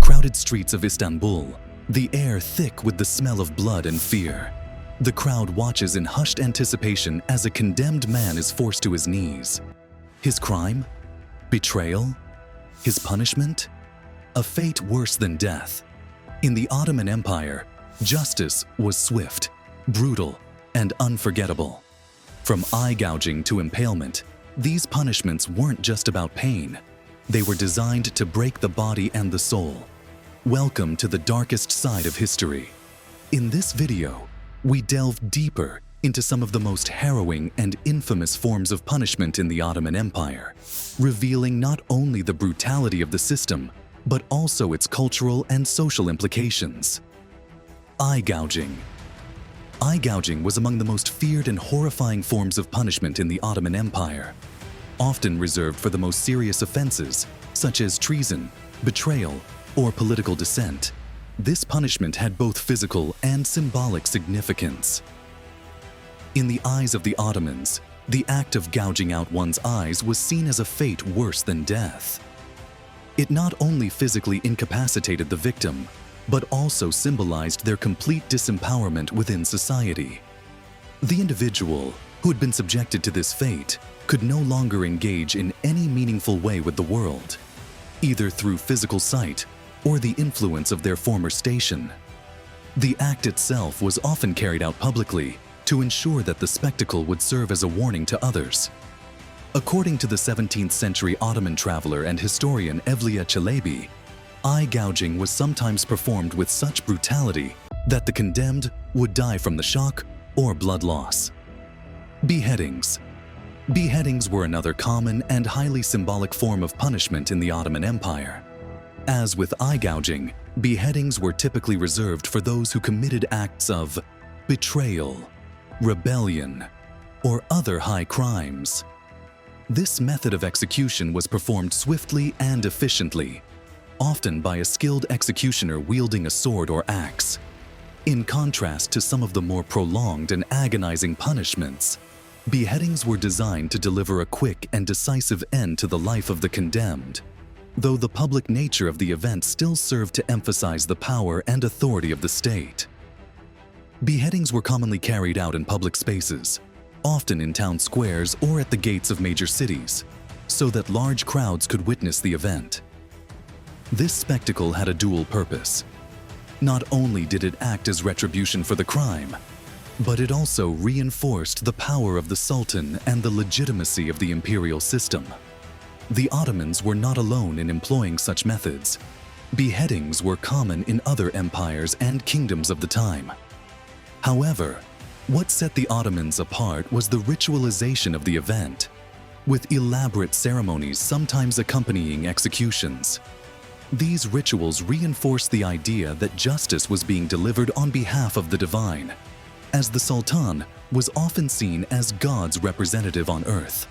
crowded streets of Istanbul, the air thick with the smell of blood and fear. The crowd watches in hushed anticipation as a condemned man is forced to his knees. His crime? Betrayal? His punishment? A fate worse than death. In the Ottoman Empire, justice was swift, brutal, and unforgettable. From eye gouging to impalement, these punishments weren't just about pain. They were designed to break the body and the soul. Welcome to the darkest side of history. In this video, we delve deeper into some of the most harrowing and infamous forms of punishment in the Ottoman Empire, revealing not only the brutality of the system, but also its cultural and social implications. Eye gouging. Eye gouging was among the most feared and horrifying forms of punishment in the Ottoman Empire, often reserved for the most serious offenses, such as treason, betrayal, or political dissent. This punishment had both physical and symbolic significance. In the eyes of the Ottomans, the act of gouging out one's eyes was seen as a fate worse than death. It not only physically incapacitated the victim, but also symbolized their complete disempowerment within society. The individual who had been subjected to this fate could no longer engage in any meaningful way with the world, either through physical sight or the influence of their former station. The act itself was often carried out publicly to ensure that the spectacle would serve as a warning to others. According to the 17th century Ottoman traveler and historian Evliya Çelebi, eye gouging was sometimes performed with such brutality that the condemned would die from the shock or blood loss. Beheadings. Beheadings were another common and highly symbolic form of punishment in the Ottoman Empire. As with eye gouging, beheadings were typically reserved for those who committed acts of betrayal, rebellion, or other high crimes. This method of execution was performed swiftly and efficiently, often by a skilled executioner wielding a sword or axe. In contrast to some of the more prolonged and agonizing punishments, beheadings were designed to deliver a quick and decisive end to the life of the condemned, though the public nature of the event still served to emphasize the power and authority of the state. Beheadings were commonly carried out in public spaces, often in town squares or at the gates of major cities, so that large crowds could witness the event. This spectacle had a dual purpose. Not only did it act as retribution for the crime, but it also reinforced the power of the Sultan and the legitimacy of the imperial system. The Ottomans were not alone in employing such methods. Beheadings were common in other empires and kingdoms of the time. However, what set the Ottomans apart was the ritualization of the event, with elaborate ceremonies sometimes accompanying executions. These rituals reinforced the idea that justice was being delivered on behalf of the divine, as the Sultan was often seen as God's representative on earth.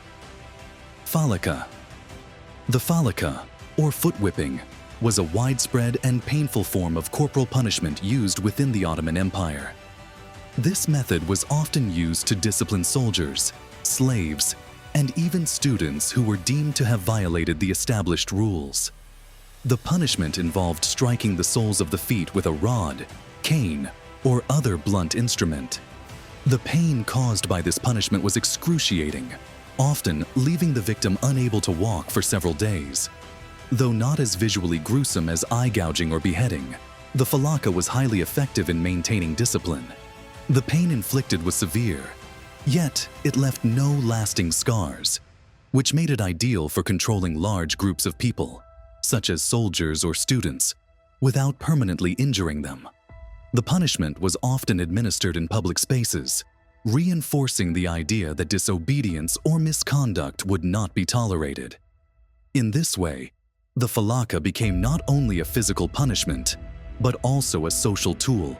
Faka. The Faka, or foot whipping, was a widespread and painful form of corporal punishment used within the Ottoman Empire. This method was often used to discipline soldiers, slaves, and even students who were deemed to have violated the established rules. The punishment involved striking the soles of the feet with a rod, cane, or other blunt instrument. The pain caused by this punishment was excruciating, often leaving the victim unable to walk for several days. Though not as visually gruesome as eye gouging or beheading, the Faka was highly effective in maintaining discipline. The pain inflicted was severe, yet it left no lasting scars, which made it ideal for controlling large groups of people, such as soldiers or students, without permanently injuring them. The punishment was often administered in public spaces, reinforcing the idea that disobedience or misconduct would not be tolerated. In this way, the Faka became not only a physical punishment, but also a social tool,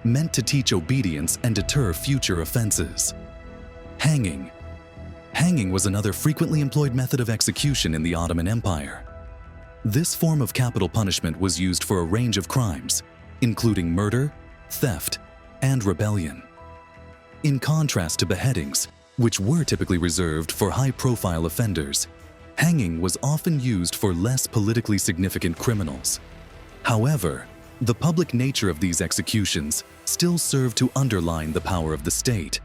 meant to teach obedience and deter future offenses. Hanging. Hanging was another frequently employed method of execution in the Ottoman Empire. This form of capital punishment was used for a range of crimes, including murder, theft, and rebellion. In contrast to beheadings, which were typically reserved for high-profile offenders, hanging was often used for less politically significant criminals. However, the public nature of these executions still served to underline the power of the state.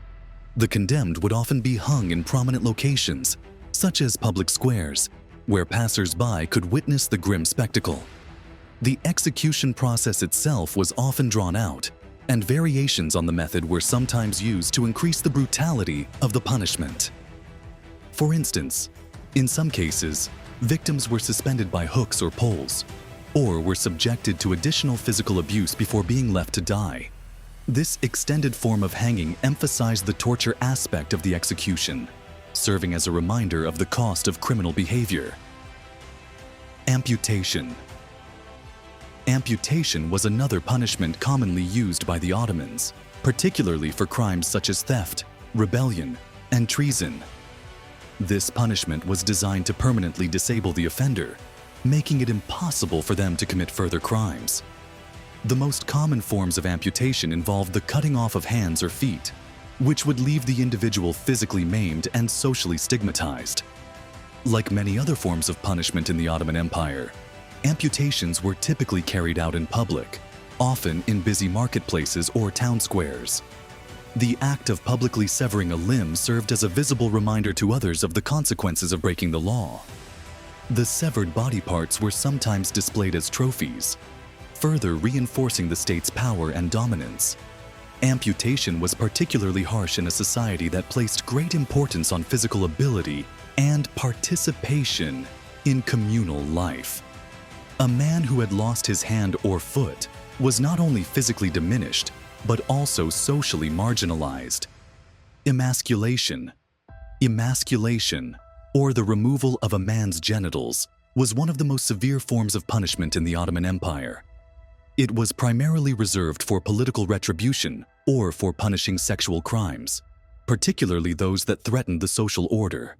The condemned would often be hung in prominent locations, such as public squares, where passers-by could witness the grim spectacle. The execution process itself was often drawn out, and variations on the method were sometimes used to increase the brutality of the punishment. For instance, in some cases, victims were suspended by hooks or poles, or were subjected to additional physical abuse before being left to die. This extended form of hanging emphasized the torture aspect of the execution, serving as a reminder of the cost of criminal behavior. Amputation. Amputation was another punishment commonly used by the Ottomans, particularly for crimes such as theft, rebellion, and treason. This punishment was designed to permanently disable the offender, making it impossible for them to commit further crimes. The most common forms of amputation involved the cutting off of hands or feet, which would leave the individual physically maimed and socially stigmatized. Like many other forms of punishment in the Ottoman Empire, amputations were typically carried out in public, often in busy marketplaces or town squares. The act of publicly severing a limb served as a visible reminder to others of the consequences of breaking the law. The severed body parts were sometimes displayed as trophies, further reinforcing the state's power and dominance. Amputation was particularly harsh in a society that placed great importance on physical ability and participation in communal life. A man who had lost his hand or foot was not only physically diminished, but also socially marginalized. Emasculation. Emasculation, or the removal of a man's genitals, was one of the most severe forms of punishment in the Ottoman Empire. It was primarily reserved for political retribution or for punishing sexual crimes, particularly those that threatened the social order.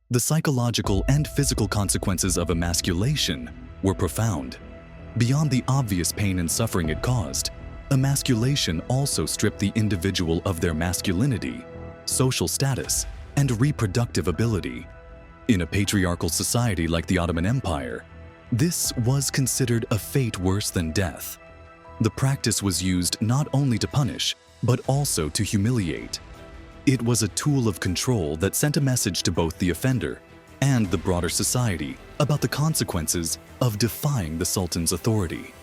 The psychological and physical consequences of emasculation were profound. Beyond the obvious pain and suffering it caused, emasculation also stripped the individual of their masculinity, social status, and reproductive ability. In a patriarchal society like the Ottoman Empire, this was considered a fate worse than death. The practice was used not only to punish, but also to humiliate. It was a tool of control that sent a message to both the offender and the broader society about the consequences of defying the Sultan's authority.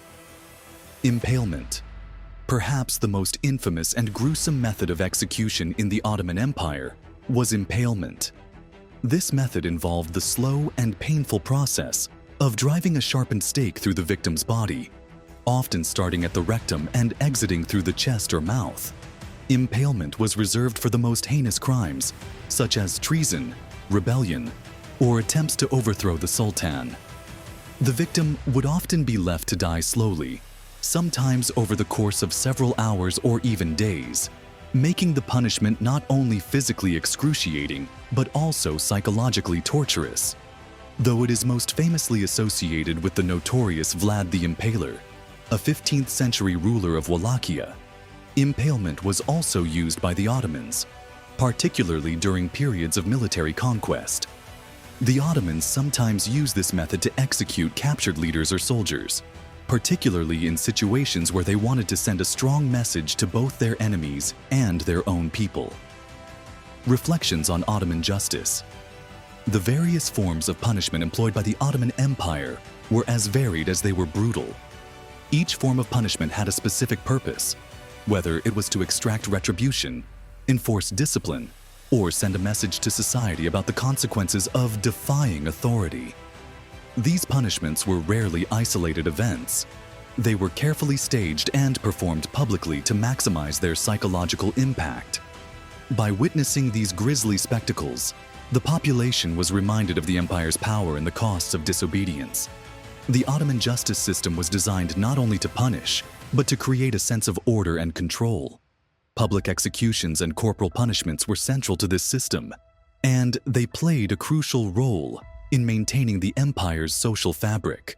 Impalement. Perhaps the most infamous and gruesome method of execution in the Ottoman Empire was impalement. This method involved the slow and painful process of driving a sharpened stake through the victim's body, often starting at the rectum and exiting through the chest or mouth. Impalement was reserved for the most heinous crimes, such as treason, rebellion, or attempts to overthrow the Sultan. The victim would often be left to die slowly, sometimes over the course of several hours or even days, making the punishment not only physically excruciating, but also psychologically torturous. Though it is most famously associated with the notorious Vlad the Impaler, a 15th century ruler of Wallachia, impalement was also used by the Ottomans, particularly during periods of military conquest. The Ottomans sometimes used this method to execute captured leaders or soldiers, particularly in situations where they wanted to send a strong message to both their enemies and their own people. Reflections on Ottoman justice. The various forms of punishment employed by the Ottoman Empire were as varied as they were brutal. Each form of punishment had a specific purpose, whether it was to extract retribution, enforce discipline, or send a message to society about the consequences of defying authority. These punishments were rarely isolated events. They were carefully staged and performed publicly to maximize their psychological impact. By witnessing these grisly spectacles, the population was reminded of the empire's power and the costs of disobedience. The Ottoman justice system was designed not only to punish, but to create a sense of order and control. Public executions and corporal punishments were central to this system, and they played a crucial role in maintaining the empire's social fabric.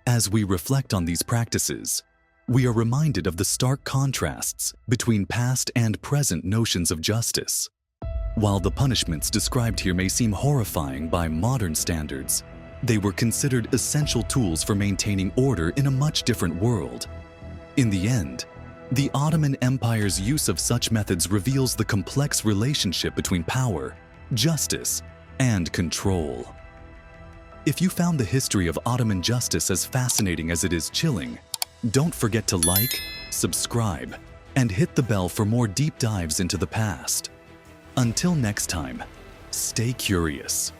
As we reflect on these practices, we are reminded of the stark contrasts between past and present notions of justice. While the punishments described here may seem horrifying by modern standards, They were considered essential tools for maintaining order in a much different world. In the end, the Ottoman Empire's use of such methods reveals the complex relationship between power, justice, and control. If you found the history of Ottoman justice as fascinating as it is chilling, don't forget to like, subscribe, and hit the bell for more deep dives into the past. Until next time, stay curious.